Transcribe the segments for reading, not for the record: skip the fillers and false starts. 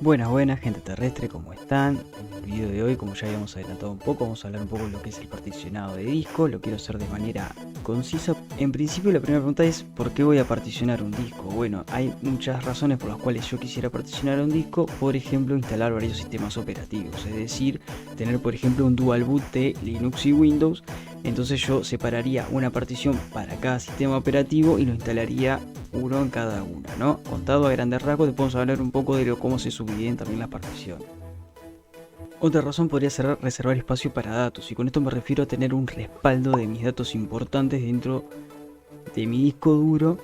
Buenas, buenas, gente terrestre, ¿cómo están? En el video de hoy, como ya habíamos adelantado un poco, vamos a hablar un poco de lo que es el particionado de disco. Lo quiero hacer de manera concisa. En principio, la primera pregunta es ¿por qué voy a particionar un disco? Bueno, hay muchas razones por las cuales yo quisiera particionar un disco. Por ejemplo, instalar varios sistemas operativos, es decir, tener por ejemplo un dual boot de Linux y Windows. Entonces yo separaría una partición para cada sistema operativo y lo instalaría uno en cada una, ¿no? Contado a grandes rasgos, te podemos hablar un poco de cómo se subdividen también las particiones. Otra razón podría ser reservar espacio para datos, y con esto me refiero a tener un respaldo de mis datos importantes dentro de mi disco duro,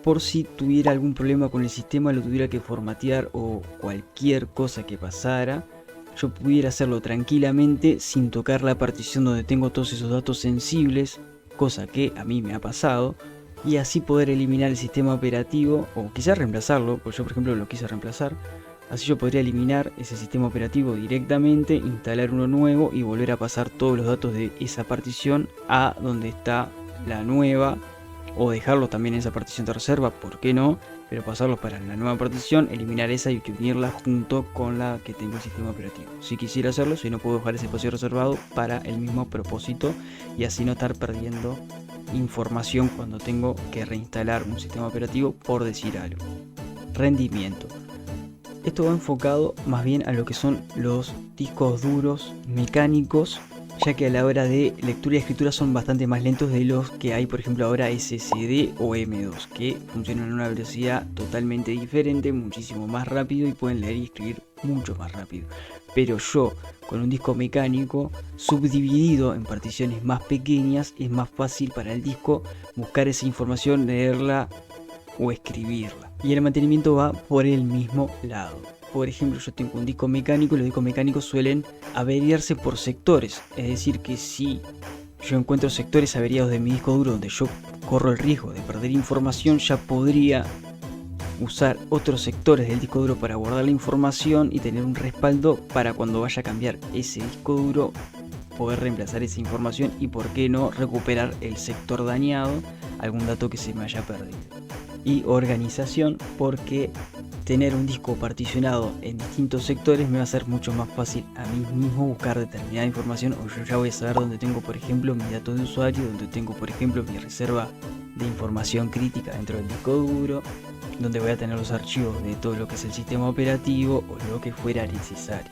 por si tuviera algún problema con el sistema, lo tuviera que formatear o cualquier cosa que pasara, yo pudiera hacerlo tranquilamente sin tocar la partición donde tengo todos esos datos sensibles, cosa que a mí me ha pasado, y así poder eliminar el sistema operativo o quizás reemplazarlo, porque yo por ejemplo lo quise reemplazar. Así yo podría eliminar ese sistema operativo directamente, instalar uno nuevo y volver a pasar todos los datos de esa partición a donde está la nueva, o dejarlos también en esa partición de reserva, ¿por qué no? Pero pasarlos para la nueva partición, eliminar esa y unirla junto con la que tengo el sistema operativo. Si quisiera hacerlo, si no puedo dejar ese espacio reservado para el mismo propósito y así no estar perdiendo información cuando tengo que reinstalar un sistema operativo, por decir algo. Rendimiento. Esto va enfocado más bien a lo que son los discos duros mecánicos, ya que a la hora de lectura y escritura son bastante más lentos de los que hay por ejemplo ahora SSD o M2, que funcionan a una velocidad totalmente diferente, muchísimo más rápido y pueden leer y escribir mucho más rápido. Pero yo con un disco mecánico subdividido en particiones más pequeñas es más fácil para el disco buscar esa información, leerla o escribirla, y el mantenimiento va por el mismo lado. Por ejemplo, yo tengo un disco mecánico y los discos mecánicos suelen averiarse por sectores, es decir que si yo encuentro sectores averiados de mi disco duro donde yo corro el riesgo de perder información, ya podría usar otros sectores del disco duro para guardar la información y tener un respaldo para cuando vaya a cambiar ese disco duro poder reemplazar esa información y por qué no recuperar el sector dañado, algún dato que se me haya perdido. Y organización, porque tener un disco particionado en distintos sectores me va a ser mucho más fácil a mí mismo buscar determinada información, o yo ya voy a saber dónde tengo por ejemplo mis datos de usuario, donde tengo por ejemplo mi reserva de información crítica dentro del disco duro, donde voy a tener los archivos de todo lo que es el sistema operativo o lo que fuera necesario.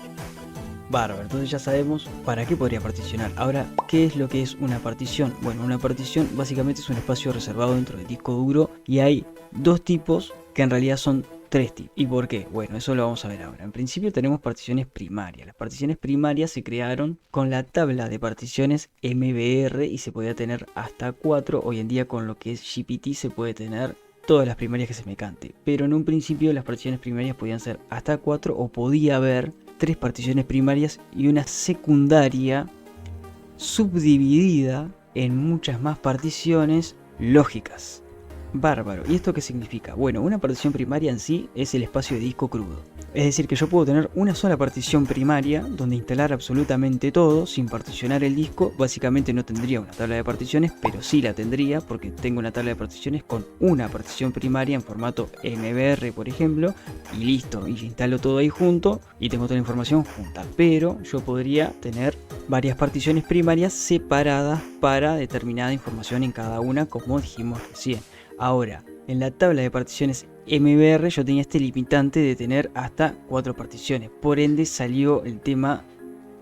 Bárbaro, entonces ya sabemos para qué podría particionar. Ahora, ¿qué es lo que es una partición? Bueno, una partición básicamente es un espacio reservado dentro del disco duro, y hay dos tipos que en realidad son tres tipos. ¿Y por qué? Bueno, eso lo vamos a ver ahora. En principio tenemos particiones primarias. Las particiones primarias se crearon con la tabla de particiones MBR y se podía tener hasta 4. Hoy en día con lo que es GPT se puede tener todas las primarias que se me cante. Pero en un principio las particiones primarias podían ser hasta 4 o podía haber 3 particiones primarias y una secundaria subdividida en muchas más particiones lógicas. Bárbaro. ¿Y esto qué significa? Bueno, una partición primaria en sí es el espacio de disco crudo. Es decir que yo puedo tener una sola partición primaria donde instalar absolutamente todo sin particionar el disco. Básicamente no tendría una tabla de particiones, pero sí la tendría porque tengo una tabla de particiones con una partición primaria en formato MBR por ejemplo, y listo, y instalo todo ahí junto y tengo toda la información junta. Pero yo podría tener varias particiones primarias separadas para determinada información en cada una, como dijimos recién. Ahora, en la tabla de particiones MBR yo tenía este limitante de tener hasta 4 particiones, por ende salió el tema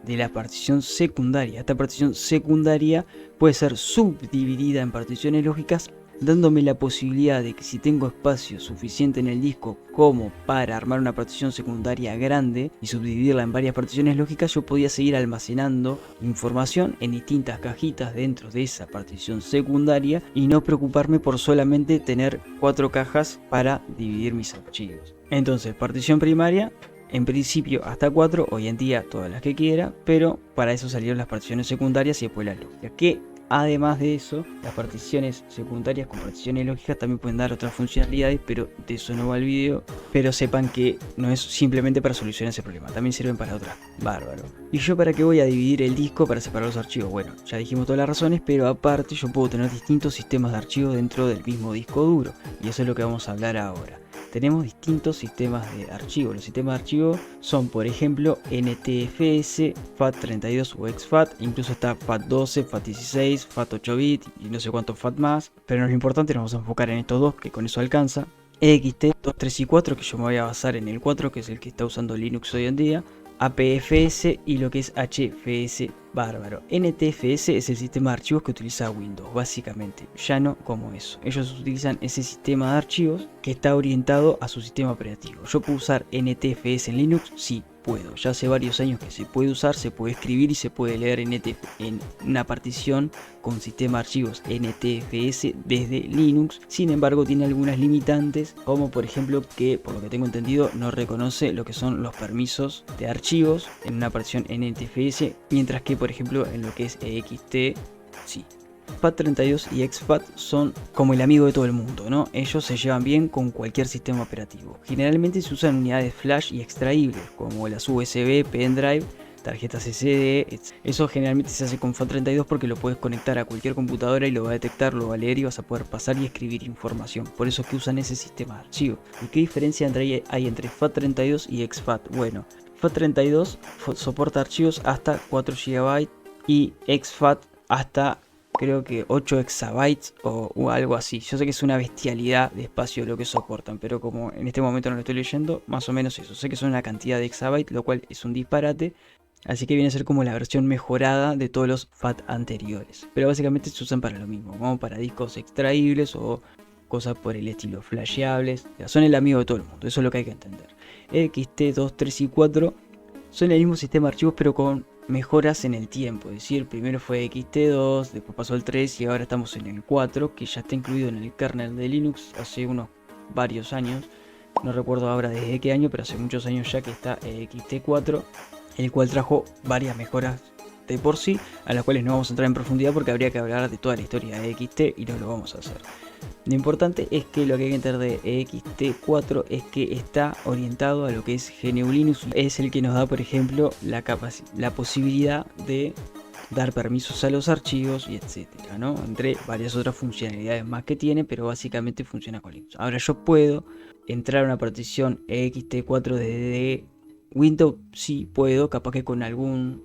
de la partición secundaria. Esta partición secundaria puede ser subdividida en particiones lógicas, dándome la posibilidad de que si tengo espacio suficiente en el disco como para armar una partición secundaria grande y subdividirla en varias particiones lógicas, yo podía seguir almacenando información en distintas cajitas dentro de esa partición secundaria y no preocuparme por solamente tener 4 cajas para dividir mis archivos. Entonces, partición primaria, en principio hasta 4, hoy en día todas las que quiera, pero para eso salieron las particiones secundarias y después la lógica, que además de eso, las particiones secundarias con particiones lógicas también pueden dar otras funcionalidades, pero de eso no va el video. Pero sepan que no es simplemente para solucionar ese problema, también sirven para otras. Bárbaro. ¿Y yo para qué voy a dividir el disco para separar los archivos? Bueno, ya dijimos todas las razones, pero aparte yo puedo tener distintos sistemas de archivos dentro del mismo disco duro, y eso es lo que vamos a hablar ahora. tenemos distintos sistemas de archivo. Los sistemas de archivo son, por ejemplo, NTFS, FAT32 o exFAT, incluso está FAT12, FAT16, FAT8 bit y no sé cuántos FAT más, pero no es lo importante, nos vamos a enfocar en estos dos, que con eso alcanza. EXT 2, 3 y 4, que yo me voy a basar en el 4, que es el que está usando Linux hoy en día. APFS y lo que es HFS bárbaro. NTFS es el sistema de archivos que utiliza Windows, básicamente, ya no como eso. Ellos utilizan ese sistema de archivos que está orientado a su sistema operativo. ¿Yo puedo usar NTFS en Linux? Sí, puedo. Ya hace varios años que se puede usar, se puede escribir y se puede leer en una partición con sistema de archivos NTFS desde Linux. Sin embargo, tiene algunas limitantes, como por ejemplo que, por lo que tengo entendido, no reconoce lo que son los permisos de archivos en una partición NTFS, mientras que, por ejemplo, en lo que es EXT, sí. FAT32 y exFAT son como el amigo de todo el mundo, ¿no? Ellos se llevan bien con cualquier sistema operativo. Generalmente se usan unidades flash y extraíbles, como las USB, pendrive, tarjetas SD, etc. Eso generalmente se hace con FAT32 porque lo puedes conectar a cualquier computadora y lo va a detectar, lo va a leer y vas a poder pasar y escribir información. Por eso es que usan ese sistema de archivo. ¿Y qué diferencia hay entre FAT32 y exFAT? Bueno, FAT32 soporta archivos hasta 4 GB y exFAT hasta, creo que 8 exabytes o algo así. Yo sé que es una bestialidad de espacio lo que soportan, pero como en este momento no lo estoy leyendo, más o menos eso. Sé que son una cantidad de exabytes, lo cual es un disparate. Así que viene a ser como la versión mejorada de todos los FAT anteriores. Pero básicamente se usan para lo mismo, como para discos extraíbles o cosas por el estilo, flasheables. O sea, son el amigo de todo el mundo, eso es lo que hay que entender. XT 2, 3 y 4 son el mismo sistema de archivos pero con mejoras en el tiempo. Es decir, primero fue XT2, después pasó el 3 y ahora estamos en el 4, que ya está incluido en el kernel de Linux hace unos varios años. No recuerdo ahora desde qué año, pero hace muchos años ya que está XT4, el cual trajo varias mejoras de por sí, a las cuales no vamos a entrar en profundidad porque habría que hablar de toda la historia de XT y no lo vamos a hacer. Lo importante es que lo que hay que entender de XT4 es que está orientado a lo que es GNU Linux. Es el que nos da, por ejemplo, la posibilidad de dar permisos a los archivos y etcétera, ¿no? Entre varias otras funcionalidades más que tiene, pero básicamente funciona con Linux. Ahora yo puedo entrar a una partición XT4 desde Windows, sí puedo, capaz que con algún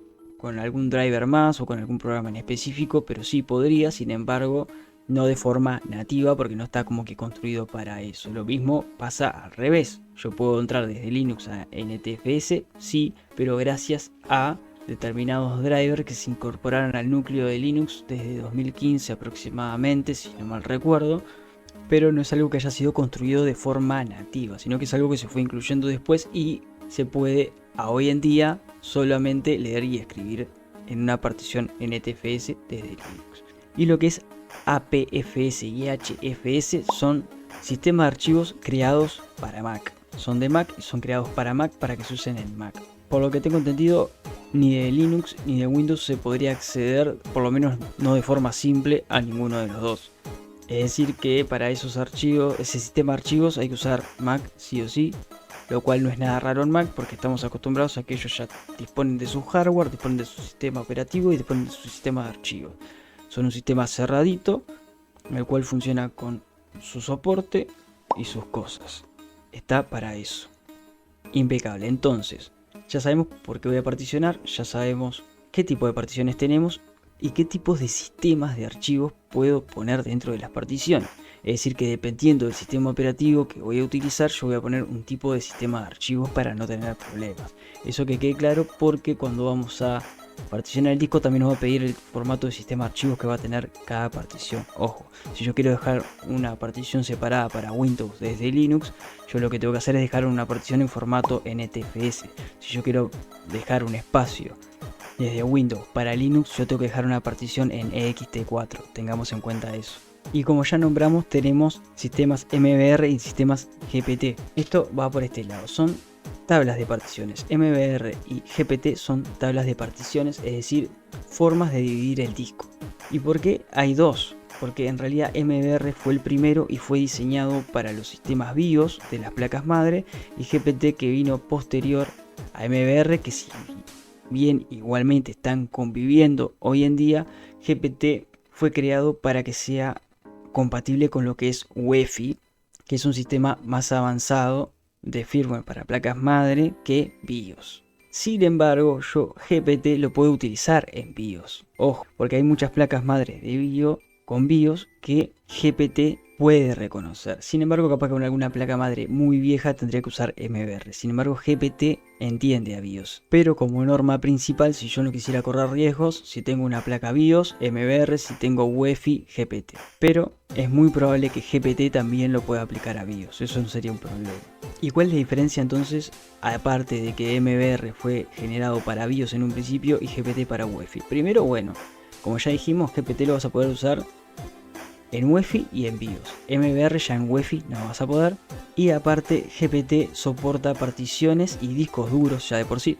driver más o con algún programa en específico, pero sí podría, sin embargo, no de forma nativa porque no está como que construido para eso. Lo mismo pasa al revés. Yo puedo entrar desde Linux a NTFS, sí, pero gracias a determinados drivers que se incorporaron al núcleo de Linux desde 2015 aproximadamente, si no mal recuerdo. Pero no es algo que haya sido construido de forma nativa, sino que es algo que se fue incluyendo después y se puede a hoy en día solamente leer y escribir en una partición NTFS desde Linux. Y lo que es APFS y HFS son sistemas de archivos creados para Mac. Son de Mac y son creados para Mac para que se usen en Mac. Por lo que tengo entendido, ni de Linux ni de Windows se podría acceder, por lo menos no de forma simple, a ninguno de los dos. Es decir que para esos archivos, ese sistema de archivos hay que usar Mac sí o sí, lo cual no es nada raro en Mac porque estamos acostumbrados a que ellos ya disponen de su hardware, disponen de su sistema operativo y disponen de su sistema de archivos. Son un sistema cerradito, el cual funciona con su soporte y sus cosas. Está para eso. Impecable. Entonces, ya sabemos por qué voy a particionar, ya sabemos qué tipo de particiones tenemos y qué tipos de sistemas de archivos puedo poner dentro de las particiones. Es decir que dependiendo del sistema operativo que voy a utilizar, yo voy a poner un tipo de sistema de archivos para no tener problemas. Eso que quede claro porque cuando vamos a particionar el disco también nos va a pedir el formato de sistema de archivos que va a tener cada partición. Ojo, si yo quiero dejar una partición separada para Windows desde Linux, yo lo que tengo que hacer es dejar una partición en formato NTFS. Si yo quiero dejar un espacio desde Windows para Linux, yo tengo que dejar una partición en ext4, tengamos en cuenta eso. Y como ya nombramos, tenemos sistemas MBR y sistemas GPT. Esto va por este lado, son tablas de particiones. MBR y GPT son tablas de particiones, es decir, formas de dividir el disco. ¿Y por qué hay dos? Porque en realidad MBR fue el primero y fue diseñado para los sistemas BIOS de las placas madre, y GPT, que vino posterior a MBR, que si bien igualmente están conviviendo hoy en día, GPT fue creado para que sea compatible con lo que es UEFI, que es un sistema más avanzado de firmware para placas madre que BIOS. Sin embargo, yo GPT lo puedo utilizar en BIOS. Ojo, porque hay muchas placas madres de BIOS con BIOS que GPT puede reconocer. Sin embargo, capaz que con alguna placa madre muy vieja tendría que usar MBR. Sin embargo, GPT entiende a BIOS. Pero como norma principal, si yo no quisiera correr riesgos, si tengo una placa BIOS, MBR, si tengo UEFI, GPT. Pero es muy probable que GPT también lo pueda aplicar a BIOS. Eso no sería un problema. ¿Y cuál es la diferencia entonces? Aparte de que MBR fue generado para BIOS en un principio y GPT para UEFI. Primero, bueno, como ya dijimos, GPT lo vas a poder usar en UEFI y en BIOS. MBR ya en UEFI no vas a poder. Y aparte, GPT soporta particiones y discos duros ya de por sí.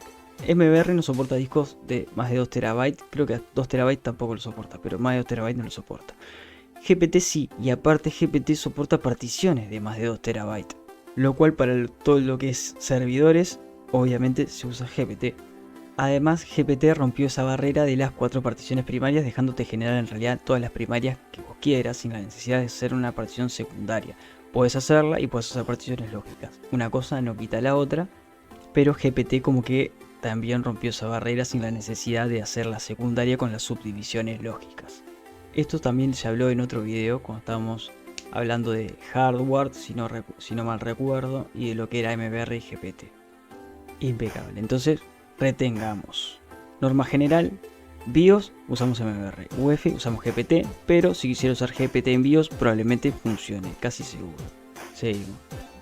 MBR no soporta discos de más de 2 TB. Creo que 2 TB tampoco lo soporta, pero más de 2 TB no lo soporta. GPT sí, y aparte GPT soporta particiones de más de 2 TB. Lo cual para todo lo que es servidores, obviamente se usa GPT. Además, GPT rompió esa barrera de las 4 particiones primarias, dejándote generar en realidad todas las primarias que vos quieras, sin la necesidad de hacer una partición secundaria. Puedes hacerla y puedes hacer particiones lógicas. Una cosa no quita la otra, pero GPT como que también rompió esa barrera sin la necesidad de hacer la secundaria con las subdivisiones lógicas. Esto también se habló en otro video cuando estábamos hablando de hardware, si no mal recuerdo, y de lo que era MBR y GPT. Impecable. Entonces, retengamos. Norma general, BIOS usamos MBR, UEFI usamos GPT, pero si quisiera usar GPT en BIOS probablemente funcione, casi seguro. Seguimos.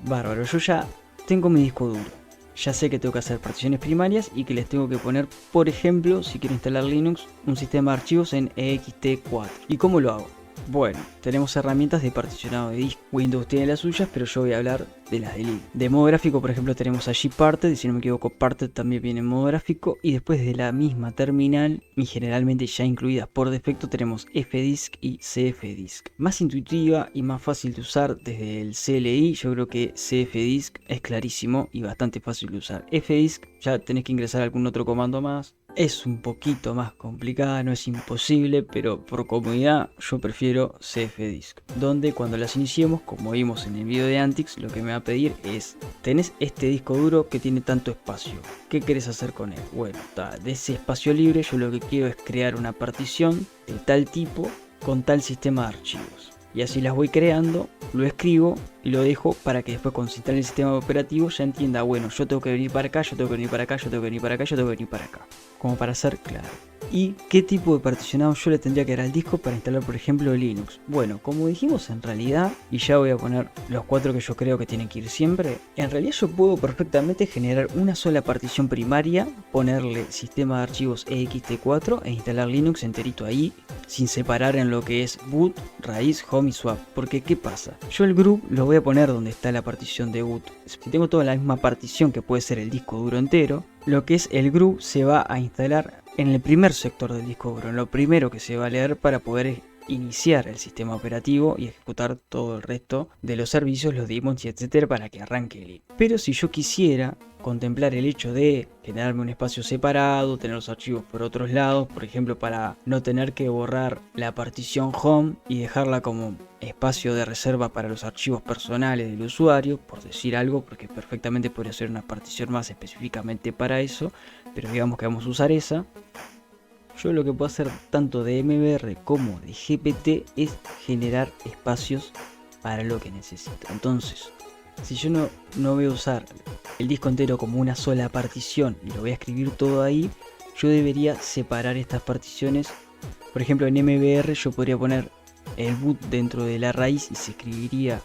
Bárbaro, yo ya tengo mi disco duro. Ya sé que tengo que hacer particiones primarias y que les tengo que poner, por ejemplo, si quiero instalar Linux, un sistema de archivos en ext4. ¿Y cómo lo hago? Bueno, tenemos herramientas de particionado de disco. Windows tiene las suyas, pero yo voy a hablar de las de Linux. De modo gráfico, por ejemplo, tenemos allí Parted, y si no me equivoco, Parted también viene en modo gráfico. Y después de la misma terminal, y generalmente ya incluidas por defecto, tenemos Fdisk y Cfdisk. Más intuitiva y más fácil de usar desde el CLI, yo creo que Cfdisk es clarísimo y bastante fácil de usar. Fdisk ya tenés que ingresar algún otro comando más. Es un poquito más complicada, no es imposible, pero por comodidad yo prefiero Cfdisk, donde cuando las iniciemos, como vimos en el video de Antix, lo que me va a pedir es: tenés este disco duro que tiene tanto espacio, ¿qué querés hacer con él? Bueno, de ese espacio libre yo lo que quiero es crear una partición de tal tipo con tal sistema de archivos. Y así las voy creando, lo escribo y lo dejo para que después cuando se instale el sistema operativo ya entienda, bueno, yo tengo que venir para acá, yo tengo que venir para acá, yo tengo que venir para acá, yo tengo que venir para acá. Como para ser claro. ¿Y qué tipo de particionado yo le tendría que dar al disco para instalar, por ejemplo, Linux? Bueno, como dijimos en realidad, y ya voy a poner los 4 que yo creo que tienen que ir siempre, en realidad yo puedo perfectamente generar una sola partición primaria, ponerle sistema de archivos ext4 e instalar Linux enterito ahí, sin separar en lo que es boot, raíz, home y swap. Porque ¿qué pasa? Yo el group lo voy a poner donde está la partición de boot. Si tengo toda la misma partición que puede ser el disco duro entero, lo que es el group se va a instalar en el primer sector del disco duro, en lo primero que se va a leer para poder iniciar el sistema operativo y ejecutar todo el resto de los servicios, los daemons y etcétera para que arranque el Linux. Pero si yo quisiera contemplar el hecho de generarme un espacio separado, tener los archivos por otros lados, por ejemplo para no tener que borrar la partición home y dejarla como espacio de reserva para los archivos personales del usuario, por decir algo, porque perfectamente podría ser una partición más específicamente para eso, pero digamos que vamos a usar esa. Yo lo que puedo hacer tanto de MBR como de GPT es generar espacios para lo que necesito. Entonces, si yo no voy a usar el disco entero como una sola partición y lo voy a escribir todo ahí, yo debería separar estas particiones. Por ejemplo, en MBR yo podría poner el boot dentro de la raíz y se escribiría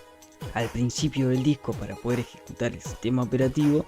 al principio del disco para poder ejecutar el sistema operativo.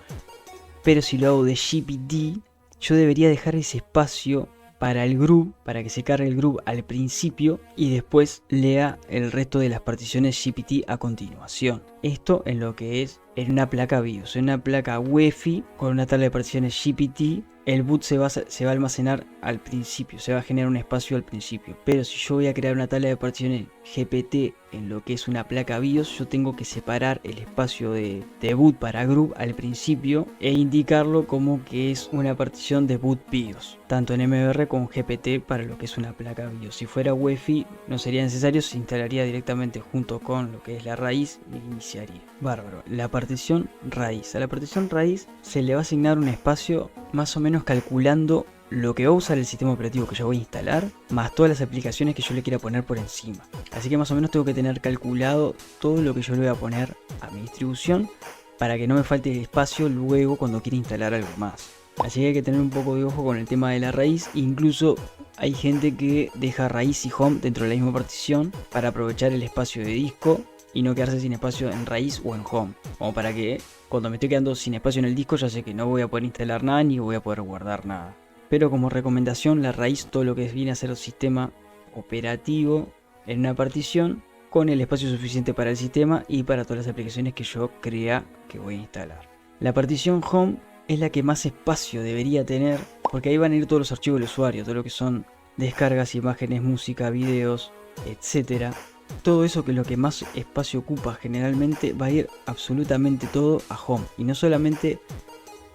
Pero si lo hago de GPT, yo debería dejar ese espacio para el group, para que se cargue el group al principio y después lea el resto de las particiones GPT a continuación. Esto en lo que es en una placa BIOS, en una placa UEFI con una tabla de particiones GPT. El boot se va a almacenar al principio, se va a generar un espacio al principio. Pero si yo voy a crear una tabla de particiones GPT en lo que es una placa BIOS, yo tengo que separar el espacio de boot para group al principio e indicarlo como que es una partición de boot BIOS, tanto en MBR como GPT para lo que es una placa BIOS. Si fuera UEFI no sería necesario, se instalaría directamente junto con lo que es la raíz y iniciaría. Bárbaro. La partición raíz. A la partición raíz se le va a asignar un espacio más o menos calculando lo que va a usar el sistema operativo que yo voy a instalar, más todas las aplicaciones que yo le quiera poner por encima. Así que más o menos tengo que tener calculado todo lo que yo le voy a poner a mi distribución para que no me falte el espacio luego cuando quiera instalar algo más. Así que hay que tener un poco de ojo con el tema de la raíz. Incluso hay gente que deja raíz y home dentro de la misma partición para aprovechar el espacio de disco y no quedarse sin espacio en raíz o en home, como para que cuando me estoy quedando sin espacio en el disco ya sé que no voy a poder instalar nada ni voy a poder guardar nada. Pero como recomendación, la raíz, todo lo que viene a ser el sistema operativo en una partición con el espacio suficiente para el sistema y para todas las aplicaciones que yo crea que voy a instalar. La partición home es la que más espacio debería tener, porque ahí van a ir todos los archivos del usuario, todo lo que son descargas, imágenes, música, videos, etcétera. Todo eso, que es lo que más espacio ocupa generalmente, va a ir absolutamente todo a home. Y no solamente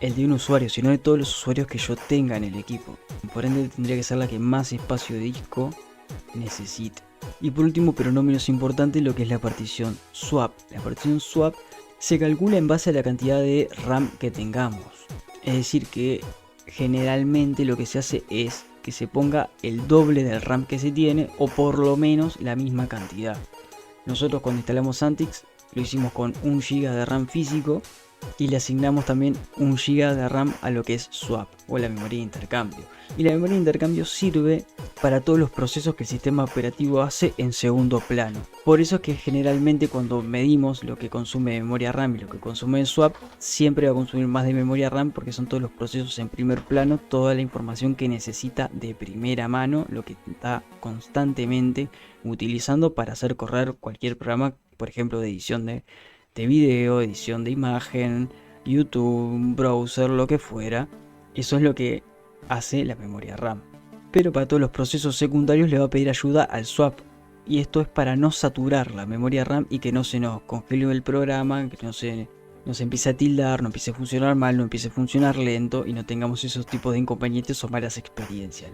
el de un usuario, sino de todos los usuarios que yo tenga en el equipo. Por ende tendría que ser la que más espacio de disco necesite. Y por último, pero no menos importante, lo que es la partición swap. La partición swap se calcula en base a la cantidad de RAM que tengamos. Es decir que generalmente lo que se hace es que se ponga el doble del RAM que se tiene, o por lo menos la misma cantidad. Nosotros cuando instalamos Antix lo hicimos con 1 GB de RAM físico y le asignamos también 1 GB de RAM a lo que es swap o la memoria de intercambio. Y la memoria de intercambio sirve para todos los procesos que el sistema operativo hace en segundo plano. Por eso es que generalmente cuando medimos lo que consume de memoria RAM y lo que consume de swap, siempre va a consumir más de memoria RAM, porque son todos los procesos en primer plano, toda la información que necesita de primera mano, lo que está constantemente utilizando para hacer correr cualquier programa, por ejemplo de edición de video, edición de imagen, YouTube, browser, lo que fuera. Eso es lo que hace la memoria RAM. Pero para todos los procesos secundarios le va a pedir ayuda al swap. Y esto es para no saturar la memoria RAM y que no se nos congele el programa, que no se empiece a tildar, no empiece a funcionar mal, no empiece a funcionar lento y no tengamos esos tipos de inconvenientes o malas experiencias.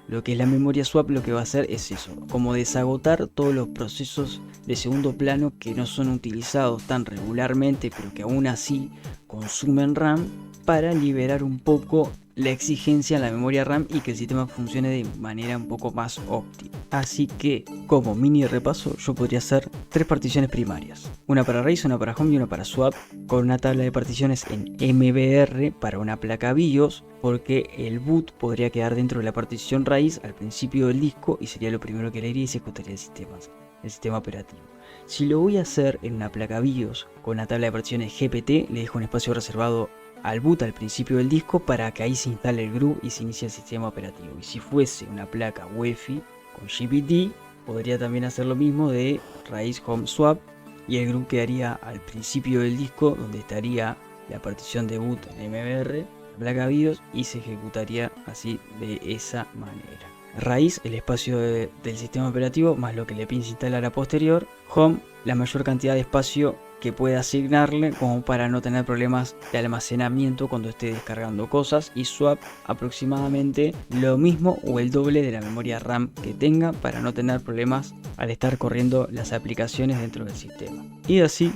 Lo que es la memoria swap lo que va a hacer es eso, como desagotar todos los procesos de segundo plano que no son utilizados tan regularmente, pero que aún así consumen RAM, para liberar un poco la exigencia en la memoria RAM y que el sistema funcione de manera un poco más óptima. Así que, como mini repaso, yo podría hacer 3 particiones primarias: una para raíz, una para home y una para swap, con una tabla de particiones en MBR para una placa BIOS, porque el boot podría quedar dentro de la partición raíz al principio del disco y sería lo primero que le iría y se ejecutaría el sistema operativo. Si lo voy a hacer en una placa BIOS con una tabla de particiones GPT, le dejo un espacio reservado al boot al principio del disco para que ahí se instale el GRUB y se inicie el sistema operativo. Y si fuese una placa UEFI con GPT, podría también hacer lo mismo de raíz home swap, y el GRUB quedaría al principio del disco, donde estaría la partición de boot en MBR, la placa BIOS, y se ejecutaría así, de esa manera. Raíz, el espacio del sistema operativo más lo que le piense instalar a posterior. Home, la mayor cantidad de espacio que pueda asignarle como para no tener problemas de almacenamiento cuando esté descargando cosas. Y swap, aproximadamente lo mismo o el doble de la memoria RAM que tenga, para no tener problemas al estar corriendo las aplicaciones dentro del sistema. Y así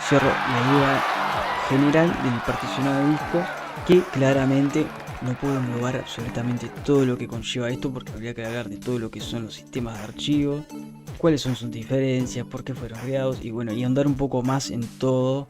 cierro la idea general del particionado de discos, que claramente no puedo englobar absolutamente todo lo que conlleva esto, porque habría que hablar de todo lo que son los sistemas de archivos, cuáles son sus diferencias, por qué fueron creados, y bueno, y ahondar un poco más en todo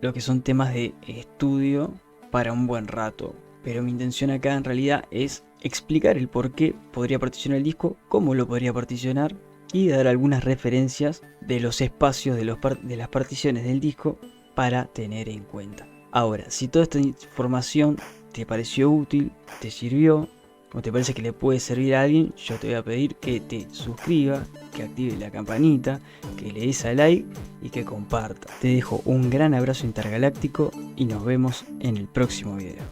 lo que son temas de estudio para un buen rato. Pero mi intención acá en realidad es explicar el por qué podría particionar el disco, cómo lo podría particionar, y dar algunas referencias de los espacios de las particiones del disco para tener en cuenta. Ahora, si toda esta información te pareció útil, te sirvió, o te parece que le puede servir a alguien, yo te voy a pedir que te suscribas, que actives la campanita, que le des a like y que compartas. Te dejo un gran abrazo intergaláctico y nos vemos en el próximo video.